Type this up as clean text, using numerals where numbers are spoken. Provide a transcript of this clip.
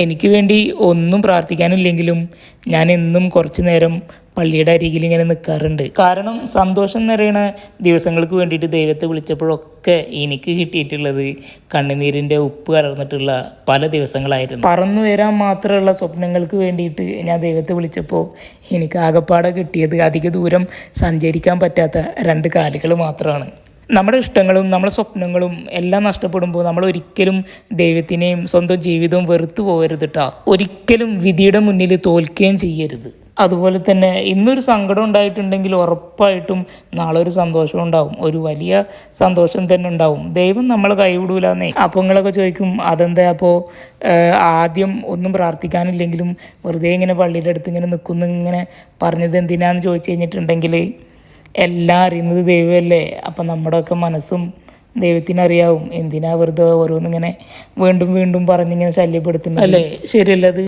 എനിക്ക് വേണ്ടി ഒന്നും പ്രാർത്ഥിക്കാനില്ലെങ്കിലും ഞാൻ എന്നും കുറച്ച് നേരം പള്ളിയുടെ അരികിൽ ഇങ്ങനെ നിൽക്കാറുണ്ട്. കാരണം സന്തോഷം നിറയണ ദിവസങ്ങൾക്ക് വേണ്ടിയിട്ട് ദൈവത്തെ വിളിച്ചപ്പോഴൊക്കെ എനിക്ക് കിട്ടിയിട്ടുള്ളത് കണ്ണുനീരിൻ്റെ ഉപ്പ് കലർന്നിട്ടുള്ള പല ദിവസങ്ങളായിരുന്നു. പറന്നു വരാൻ മാത്രമുള്ള സ്വപ്നങ്ങൾക്ക് വേണ്ടിയിട്ട് ഞാൻ ദൈവത്തെ വിളിച്ചപ്പോൾ എനിക്ക് ആകപ്പാടെ കിട്ടിയത് അധിക ദൂരം സഞ്ചരിക്കാൻ പറ്റാത്ത 2 കാലുകൾ മാത്രമാണ്. നമ്മുടെ ഇഷ്ടങ്ങളും നമ്മുടെ സ്വപ്നങ്ങളും എല്ലാം നഷ്ടപ്പെടുമ്പോൾ നമ്മൾ ഒരിക്കലും ദൈവത്തിനെയും സ്വന്തം ജീവിതവും വെറുത്തു പോകരുത് കേട്ടോ. ഒരിക്കലും വിധിയുടെ മുന്നിൽ തോൽക്കുകയും ചെയ്യരുത്. അതുപോലെ തന്നെ ഇന്നൊരു സങ്കടം ഉണ്ടായിട്ടുണ്ടെങ്കിൽ ഉറപ്പായിട്ടും നാളെ ഒരു സന്തോഷം ഉണ്ടാവും, ഒരു വലിയ സന്തോഷം തന്നെ ഉണ്ടാവും. ദൈവം നമ്മളെ കൈവിടൂലെന്നേ. അപ്പോൾ നിങ്ങളൊക്കെ ചോദിക്കും അതെന്താ അപ്പോൾ ആദ്യം ഒന്നും പ്രാർത്ഥിക്കാനില്ലെങ്കിലും വെറുതെ ഇങ്ങനെ പള്ളിയുടെ അടുത്ത് ഇങ്ങനെ നിൽക്കുന്നു ഇങ്ങനെ പറഞ്ഞത് എന്തിനാന്ന് ചോദിച്ചു കഴിഞ്ഞിട്ടുണ്ടെങ്കിൽ എല്ലാം അറിയുന്നത് ദൈവമല്ലേ. അപ്പം നമ്മുടെയൊക്കെ മനസ്സും ദൈവത്തിനറിയാവും എന്തിനാ വെറുതെ ഓരോന്നിങ്ങനെ വീണ്ടും വീണ്ടും പറഞ്ഞിങ്ങനെ ശല്യപ്പെടുത്തുന്നത് അല്ലേ. ശരിയല്ല അത്?